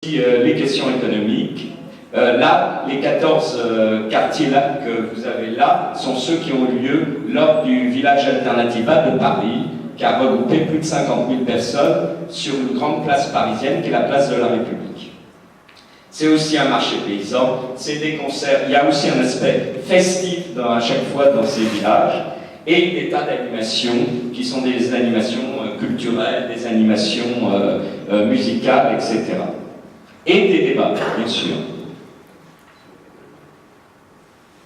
Les questions économiques. Là, les 14 quartiers-là que vous avez là sont ceux qui ont eu lieu lors du village Alternativa de Paris, qui a regroupé plus de 50 000 personnes sur une grande place parisienne qui est la place de la République. C'est aussi un marché paysan, c'est des concerts, il y a aussi un aspect festif à chaque fois dans ces villages, et des tas d'animations qui sont des animations culturelles, des animations musicales, etc. Et des débats, bien sûr.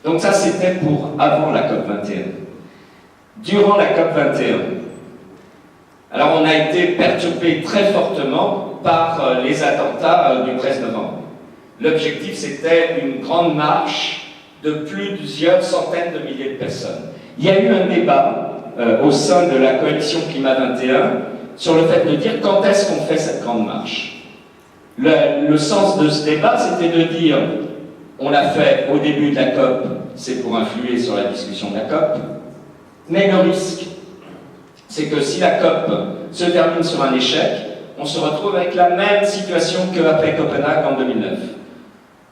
Donc ça, c'était pour avant la COP21. Durant la COP21, alors on a été perturbé très fortement par les attentats du 13 novembre. L'objectif, c'était une grande marche de plusieurs centaines de milliers de personnes. Il y a eu un débat au sein de la coalition Climat 21 sur le fait de dire quand est-ce qu'on fait cette grande marche. Le sens de ce débat, c'était de dire, on l'a fait au début de la COP, c'est pour influer sur la discussion de la COP, mais le risque, c'est que si la COP se termine sur un échec, on se retrouve avec la même situation qu'après Copenhague en 2009.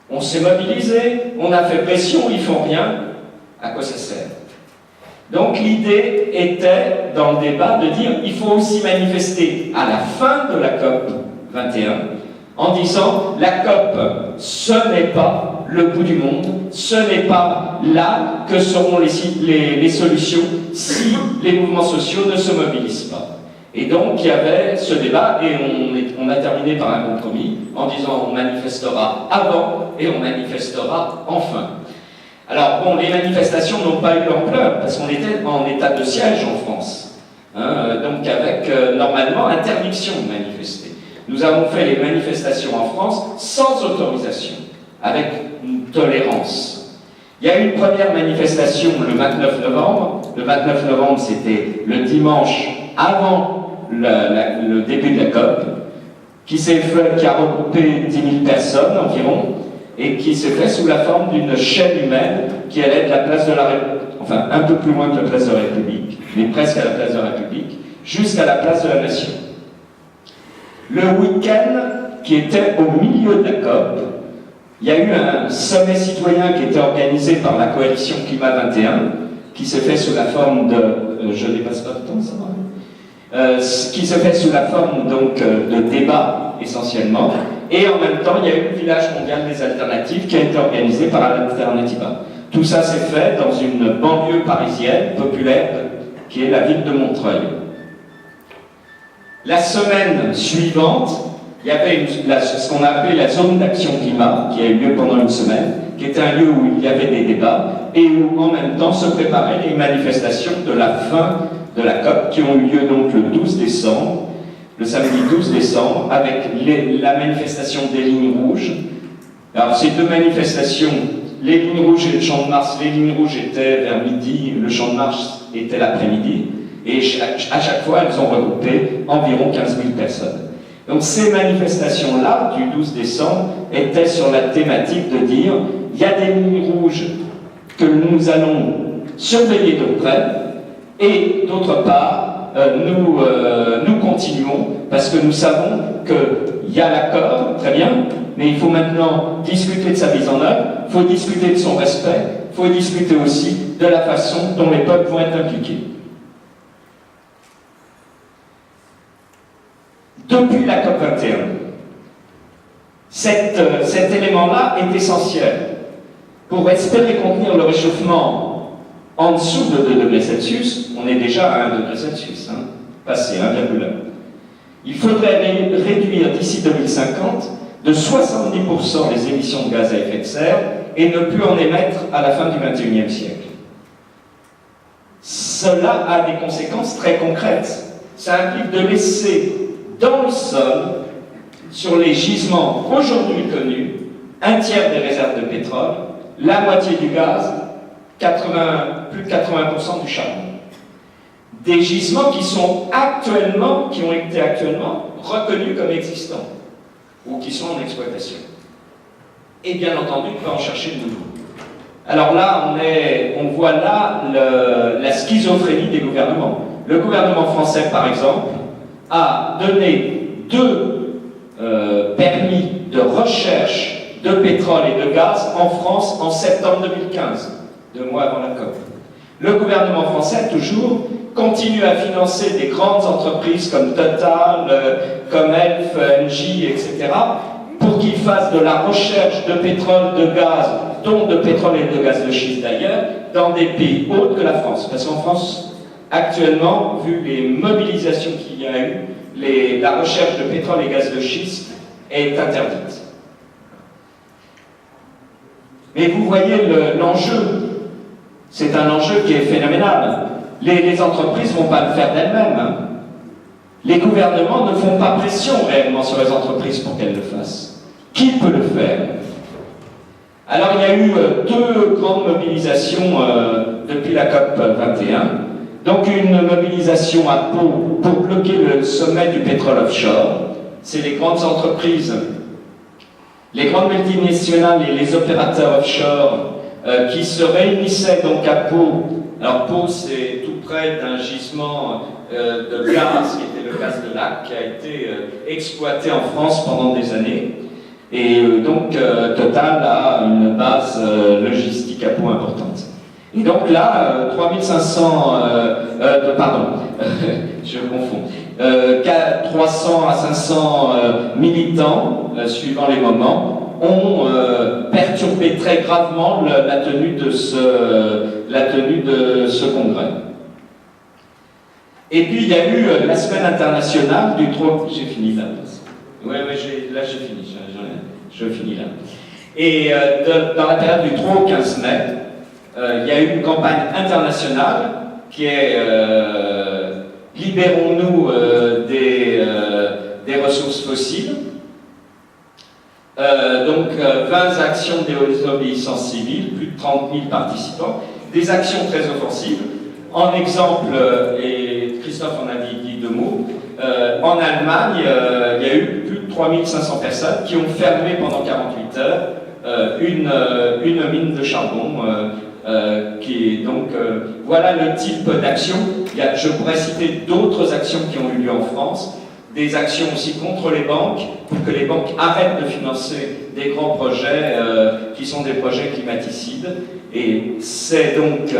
On s'est mobilisé, on a fait pression, ils font rien, à quoi ça sert? Donc l'idée était, dans le débat, de dire, il faut aussi manifester à la fin de la COP 21, en disant la COP, ce n'est pas le bout du monde, ce n'est pas là que seront les solutions si les mouvements sociaux ne se mobilisent pas. Et donc il y avait ce débat et on a terminé par un compromis en disant on manifestera avant et on manifestera enfin. Alors bon, les manifestations n'ont pas eu l'ampleur parce qu'on était en état de siège en France, donc avec normalement interdiction de manifester. Nous avons fait les manifestations en France sans autorisation, avec une tolérance. Il y a eu une première manifestation le 29 novembre. Le 29 novembre, c'était le dimanche avant le début de la COP, qui a regroupé 10 000 personnes environ, et qui s'est fait sous la forme d'une chaîne humaine qui allait de la place de la République, enfin un peu plus loin que la place de la République, mais presque à la place de la République, jusqu'à la place de la Nation. Le week-end qui était au milieu de la COP, il y a eu un sommet citoyen qui était organisé par la coalition Climat 21, qui s'est fait sous la forme de... je ne dépasse pas de temps, ça va, qui se fait sous la forme donc de débat essentiellement, et en même temps il y a eu le village mondial des alternatives qui a été organisé par Alternativa. Tout ça s'est fait dans une banlieue parisienne populaire qui est la ville de Montreuil. La semaine suivante, il y avait ce qu'on a appelé la zone d'action climat, qui a eu lieu pendant une semaine, qui était un lieu où il y avait des débats, et où en même temps se préparaient les manifestations de la fin de la COP, qui ont eu lieu donc le 12 décembre, le samedi 12 décembre, avec la manifestation des lignes rouges. Alors ces deux manifestations, les lignes rouges et le champ de Mars, les lignes rouges étaient vers midi, le champ de Mars était l'après-midi, et à chaque fois, elles ont regroupé environ 15 000 personnes. Donc ces manifestations-là, du 12 décembre, étaient sur la thématique de dire il y a des lignes rouges que nous allons surveiller de près, et d'autre part, nous continuons, parce que nous savons qu'il y a l'accord, très bien, mais il faut maintenant discuter de sa mise en œuvre, il faut discuter de son respect, il faut discuter aussi de la façon dont les peuples vont être impliqués. Depuis la COP21, cet élément-là est essentiel pour espérer contenir le réchauffement en dessous de 2 degrés Celsius. On est déjà à 1 degré Celsius, passé 1,1. Il faudrait réduire d'ici 2050 de 70% les émissions de gaz à effet de serre et ne plus en émettre à la fin du XXIe siècle. Cela a des conséquences très concrètes. Ça implique de laisser dans le sol, sur les gisements aujourd'hui connus, un tiers des réserves de pétrole, la moitié du gaz, plus de 80% du charbon. Des gisements qui ont été actuellement reconnus comme existants, ou qui sont en exploitation. Et bien entendu, on peut en chercher de nouveaux. Alors là, on voit là la schizophrénie des gouvernements. Le gouvernement français, par exemple, a donné 2 permis de recherche de pétrole et de gaz en France en septembre 2015, 2 mois avant la COP. Le gouvernement français, toujours, continue à financer des grandes entreprises comme Total, comme Elf, Engie, etc., pour qu'ils fassent de la recherche de pétrole, de gaz, dont de pétrole et de gaz de schiste d'ailleurs, dans des pays autres que la France. Parce qu'en France, actuellement, vu les mobilisations qu'il y a eu, la recherche de pétrole et gaz de schiste est interdite. Mais vous voyez l'enjeu. C'est un enjeu qui est phénoménal. Les entreprises ne vont pas le faire d'elles-mêmes. Hein. Les gouvernements ne font pas pression réellement sur les entreprises pour qu'elles le fassent. Qui peut le faire? Alors il y a eu 2 grandes mobilisations depuis la COP 21. Donc une mobilisation à Pau pour bloquer le sommet du pétrole offshore. C'est les grandes entreprises, les grandes multinationales et les opérateurs offshore qui se réunissaient donc à Pau. Alors Pau, c'est tout près d'un gisement de gaz, qui était le gaz de lac, qui a été exploité en France pendant des années. Et donc Total a une base logistique à Pau importante. Et donc là, 3500, pardon, je confonds, 300 à 500 militants, suivant les moments, ont perturbé très gravement la tenue de ce congrès. Et puis il y a eu la semaine internationale du trou. J'ai fini là. Oui, là j'ai fini, je finis là. Et dans la période du 3 au 15 mai, il y a eu une campagne internationale qui est libérons-nous des ressources fossiles. Donc 20 actions de désobéissance civile, plus de 30 000 participants, des actions très offensives. En exemple, et Christophe en a dit 2 mots, en Allemagne, il y a eu plus de 3500 personnes qui ont fermé pendant 48 heures une mine de charbon. Qui est donc, voilà le type d'action. Je pourrais citer d'autres actions qui ont eu lieu en France, des actions aussi contre les banques, pour que les banques arrêtent de financer des grands projets qui sont des projets climaticides. Et c'est donc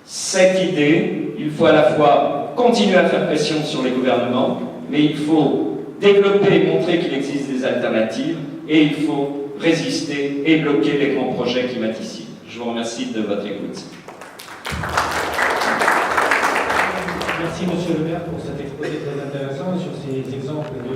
cette idée, il faut à la fois continuer à faire pression sur les gouvernements, mais il faut développer et montrer qu'il existe des alternatives, et il faut résister et bloquer les grands projets climaticides. Je vous remercie de votre écoute. Merci Monsieur le maire pour cet exposé très intéressant sur ces exemples de